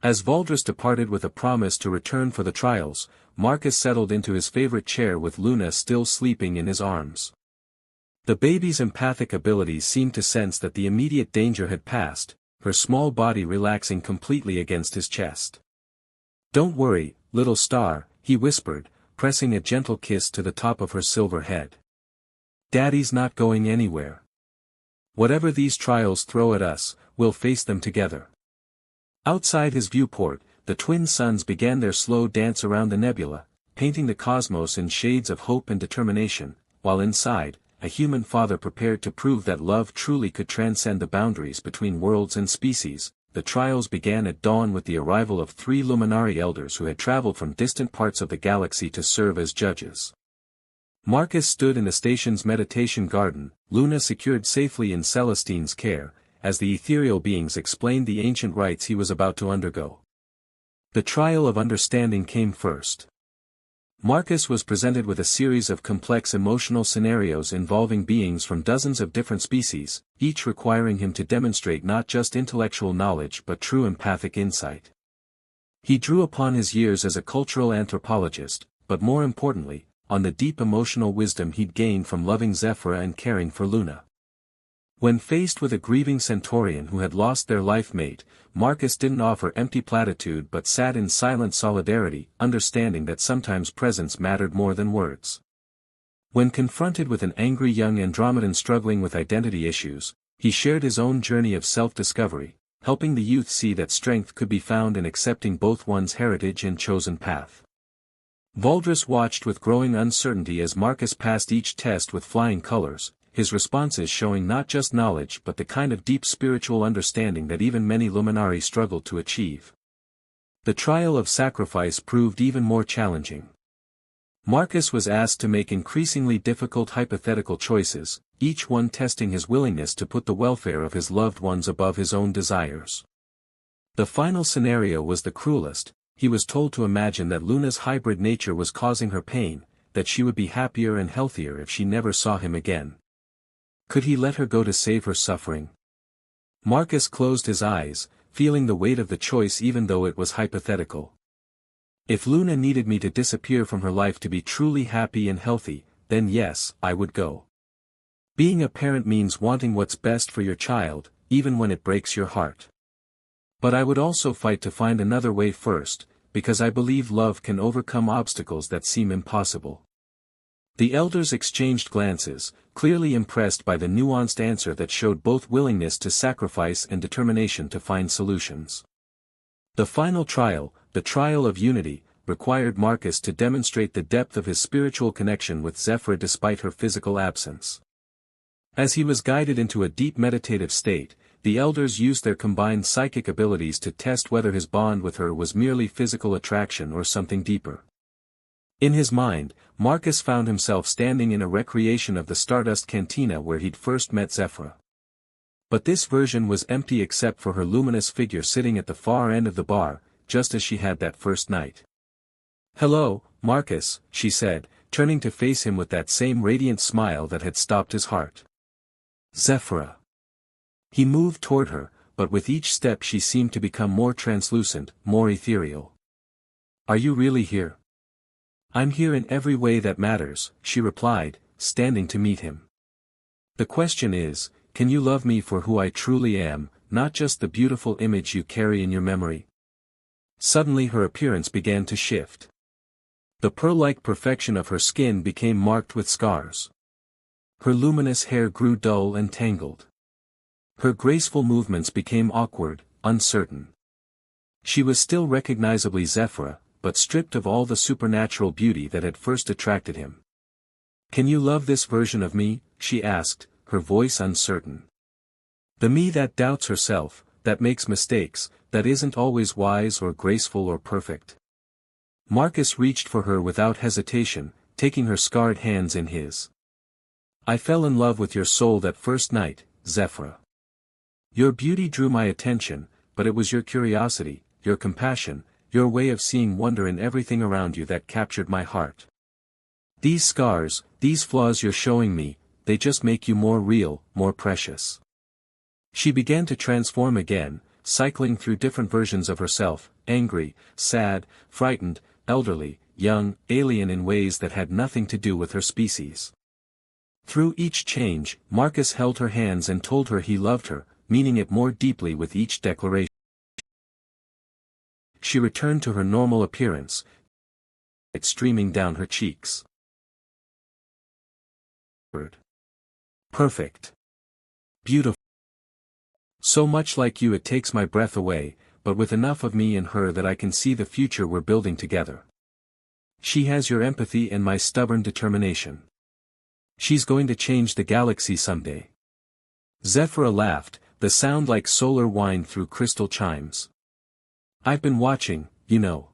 As Valdris departed with a promise to return for the trials, Marcus settled into his favorite chair with Luna still sleeping in his arms. The baby's empathic abilities seemed to sense that the immediate danger had passed, her small body relaxing completely against his chest. Don't worry, little star, he whispered, pressing a gentle kiss to the top of her silver head. Daddy's not going anywhere. Whatever these trials throw at us, we'll face them together. Outside his viewport, the twin suns began their slow dance around the nebula, painting the cosmos in shades of hope and determination, while inside, a human father prepared to prove that love truly could transcend the boundaries between worlds and species. The trials began at dawn with the arrival of 3 luminary elders who had traveled from distant parts of the galaxy to serve as judges. Marcus stood in the station's meditation garden, Luna secured safely in Celestine's care, as the ethereal beings explained the ancient rites he was about to undergo. The trial of understanding came first. Marcus was presented with a series of complex emotional scenarios involving beings from dozens of different species, each requiring him to demonstrate not just intellectual knowledge but true empathic insight. He drew upon his years as a cultural anthropologist, but more importantly, on the deep emotional wisdom he'd gained from loving Zephyra and caring for Luna. When faced with a grieving Centaurian who had lost their life mate, Marcus didn't offer empty platitude but sat in silent solidarity, understanding that sometimes presence mattered more than words. When confronted with an angry young Andromedan struggling with identity issues, he shared his own journey of self-discovery, helping the youth see that strength could be found in accepting both one's heritage and chosen path. Valdris watched with growing uncertainty as Marcus passed each test with flying colors, his responses showing not just knowledge but the kind of deep spiritual understanding that even many Luminari struggled to achieve. The trial of sacrifice proved even more challenging. Marcus was asked to make increasingly difficult hypothetical choices, each one testing his willingness to put the welfare of his loved ones above his own desires. The final scenario was the cruelest. He was told to imagine that Luna's hybrid nature was causing her pain, that she would be happier and healthier if she never saw him again. Could he let her go to save her suffering? Marcus closed his eyes, feeling the weight of the choice even though it was hypothetical. If Luna needed me to disappear from her life to be truly happy and healthy, then yes, I would go. Being a parent means wanting what's best for your child, even when it breaks your heart. But I would also fight to find another way first, because I believe love can overcome obstacles that seem impossible. The elders exchanged glances, clearly impressed by the nuanced answer that showed both willingness to sacrifice and determination to find solutions. The final trial, the trial of unity, required Marcus to demonstrate the depth of his spiritual connection with Zephyra despite her physical absence. As he was guided into a deep meditative state, the elders used their combined psychic abilities to test whether his bond with her was merely physical attraction or something deeper. In his mind, Marcus found himself standing in a recreation of the Stardust Cantina where he'd first met Zephyra. But this version was empty except for her luminous figure sitting at the far end of the bar, just as she had that first night. "Hello, Marcus," she said, turning to face him with that same radiant smile that had stopped his heart. "Zephyra." He moved toward her, but with each step she seemed to become more translucent, more ethereal. "Are you really here?" "I'm here in every way that matters," she replied, standing to meet him. "The question is, can you love me for who I truly am, not just the beautiful image you carry in your memory?" Suddenly her appearance began to shift. The pearl-like perfection of her skin became marked with scars. Her luminous hair grew dull and tangled. Her graceful movements became awkward, uncertain. She was still recognizably Zephyra, but stripped of all the supernatural beauty that had first attracted him. "Can you love this version of me?" she asked, her voice uncertain. "The me that doubts herself, that makes mistakes, that isn't always wise or graceful or perfect." Marcus reached for her without hesitation, taking her scarred hands in his. "I fell in love with your soul that first night, Zephyra. Your beauty drew my attention, but it was your curiosity, your compassion, your way of seeing wonder in everything around you that captured my heart. These scars, these flaws you're showing me, they just make you more real, more precious." She began to transform again, cycling through different versions of herself, angry, sad, frightened, elderly, young, alien in ways that had nothing to do with her species. Through each change, Marcus held her hands and told her he loved her, meaning it more deeply with each declaration. She returned to her normal appearance, it streaming down her cheeks. "Perfect. Beautiful. So much like you it takes my breath away, but with enough of me in her that I can see the future we're building together. She has your empathy and my stubborn determination. She's going to change the galaxy someday." Zephyra laughed, the sound like solar wine through crystal chimes. "I've been watching, you know.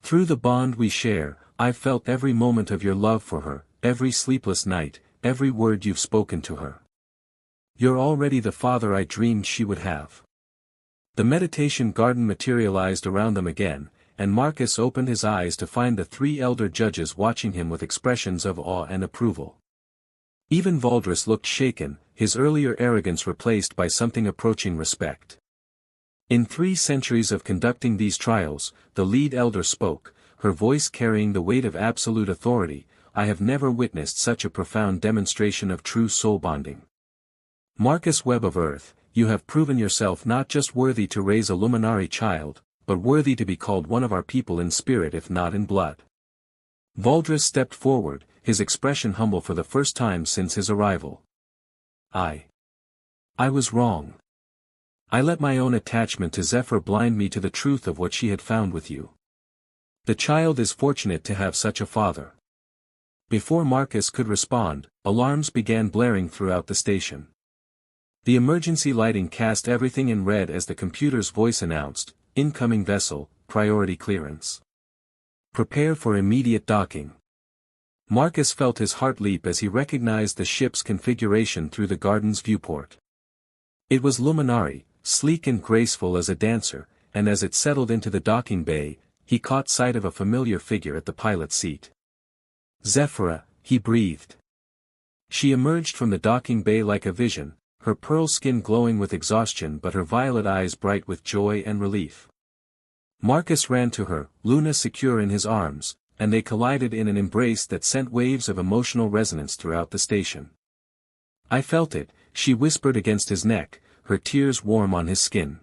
Through the bond we share, I've felt every moment of your love for her, every sleepless night, every word you've spoken to her. You're already the father I dreamed she would have." The meditation garden materialized around them again, and Marcus opened his eyes to find the three elder judges watching him with expressions of awe and approval. Even Valdris looked shaken, his earlier arrogance replaced by something approaching respect. In 3 centuries of conducting these trials, the lead elder spoke, her voice carrying the weight of absolute authority, "I have never witnessed such a profound demonstration of true soul bonding. Marcus Webb of Earth, you have proven yourself not just worthy to raise a Luminari child, but worthy to be called one of our people in spirit if not in blood. Valdris stepped forward, his expression humble for the first time since his arrival. I was wrong. I let my own attachment to Zephyr blind me to the truth of what she had found with you. The child is fortunate to have such a father. Before Marcus could respond, alarms began blaring throughout the station. The emergency lighting cast everything in red as the computer's voice announced, "Incoming vessel, priority clearance. Prepare for immediate docking." Marcus felt his heart leap as he recognized the ship's configuration through the garden's viewport. It was Luminari, sleek and graceful as a dancer, and as it settled into the docking bay, he caught sight of a familiar figure at the pilot's seat. "Zephyra," he breathed. She emerged from the docking bay like a vision, her pearl skin glowing with exhaustion but her violet eyes bright with joy and relief. Marcus ran to her, Luna secure in his arms, and they collided in an embrace that sent waves of emotional resonance throughout the station. "I felt it," she whispered against his neck, her tears warm on his skin.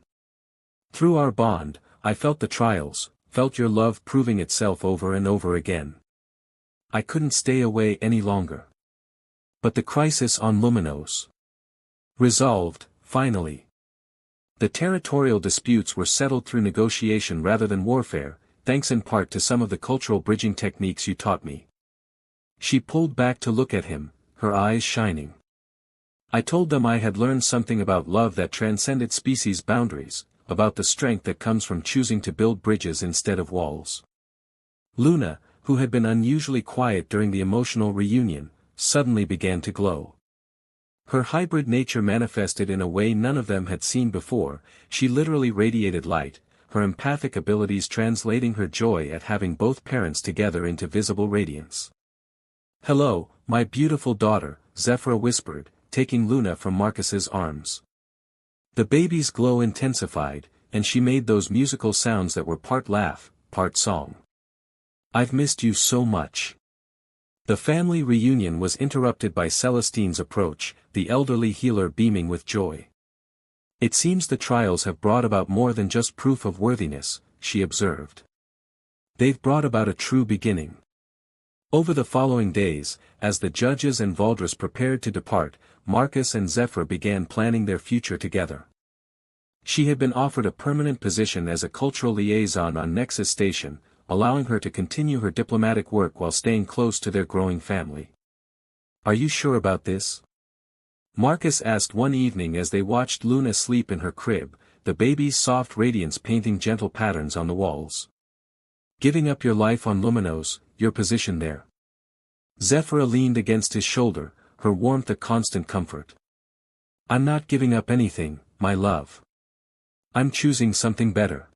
"Through our bond, I felt the trials, felt your love proving itself over and over again. I couldn't stay away any longer. But the crisis on Luminos resolved, finally. The territorial disputes were settled through negotiation rather than warfare, thanks in part to some of the cultural bridging techniques you taught me." She pulled back to look at him, her eyes shining. "I told them I had learned something about love that transcended species boundaries, about the strength that comes from choosing to build bridges instead of walls." Luna, who had been unusually quiet during the emotional reunion, suddenly began to glow. Her hybrid nature manifested in a way none of them had seen before. She literally radiated light, her empathic abilities translating her joy at having both parents together into visible radiance. "Hello, my beautiful daughter," Zephyra whispered, taking Luna from Marcus's arms. The baby's glow intensified, and she made those musical sounds that were part laugh, part song. "I've missed you so much." The family reunion was interrupted by Celestine's approach, the elderly healer beaming with joy. "It seems the trials have brought about more than just proof of worthiness," she observed. "They've brought about a true beginning." Over the following days, as the judges and Valdris prepared to depart, Marcus and Zephyr began planning their future together. She had been offered a permanent position as a cultural liaison on Nexus Station, allowing her to continue her diplomatic work while staying close to their growing family. "Are you sure about this?" Marcus asked one evening as they watched Luna sleep in her crib, the baby's soft radiance painting gentle patterns on the walls. "Giving up your life on Luminos, your position there?" Zephyra leaned against his shoulder, her warmth a constant comfort. "I'm not giving up anything, my love. I'm choosing something better.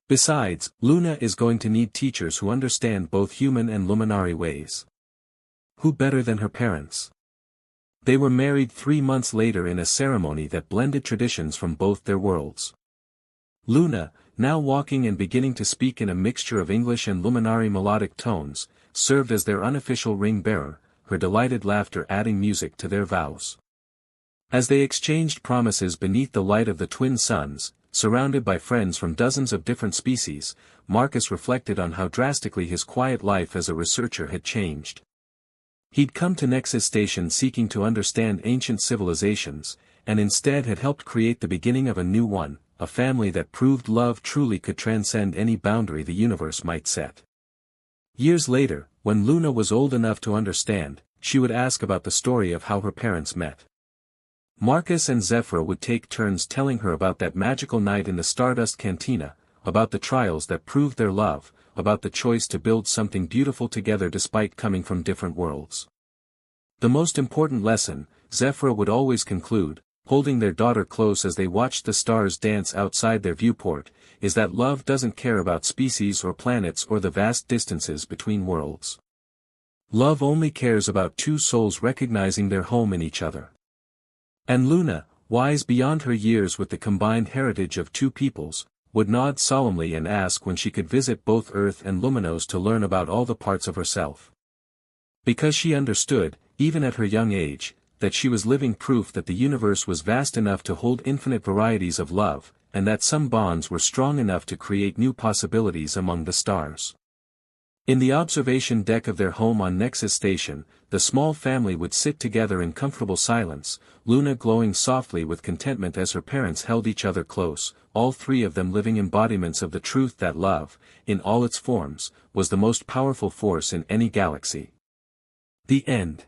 Besides, Luna is going to need teachers who understand both human and Luminari ways. Who better than her parents?" They were married 3 months later in a ceremony that blended traditions from both their worlds. Luna, now walking and beginning to speak in a mixture of English and Luminari melodic tones, served as their unofficial ring-bearer, her delighted laughter adding music to their vows. As they exchanged promises beneath the light of the twin suns, surrounded by friends from dozens of different species, Marcus reflected on how drastically his quiet life as a researcher had changed. He'd come to Nexus Station seeking to understand ancient civilizations, and instead had helped create the beginning of a new one, a family that proved love truly could transcend any boundary the universe might set. Years later, when Luna was old enough to understand, she would ask about the story of how her parents met. Marcus and Zephyra would take turns telling her about that magical night in the Stardust Cantina, about the trials that proved their love, about the choice to build something beautiful together despite coming from different worlds. The most important lesson, Zephyra would always conclude, holding their daughter close as they watched the stars dance outside their viewport, is that love doesn't care about species or planets or the vast distances between worlds. Love only cares about two souls recognizing their home in each other. And Luna, wise beyond her years with the combined heritage of two peoples, would nod solemnly and ask when she could visit both Earth and Luminos to learn about all the parts of herself. Because she understood, even at her young age, that she was living proof that the universe was vast enough to hold infinite varieties of love, and that some bonds were strong enough to create new possibilities among the stars. In the observation deck of their home on Nexus Station, the small family would sit together in comfortable silence, Luna glowing softly with contentment as her parents held each other close, all three of them living embodiments of the truth that love, in all its forms, was the most powerful force in any galaxy. The end.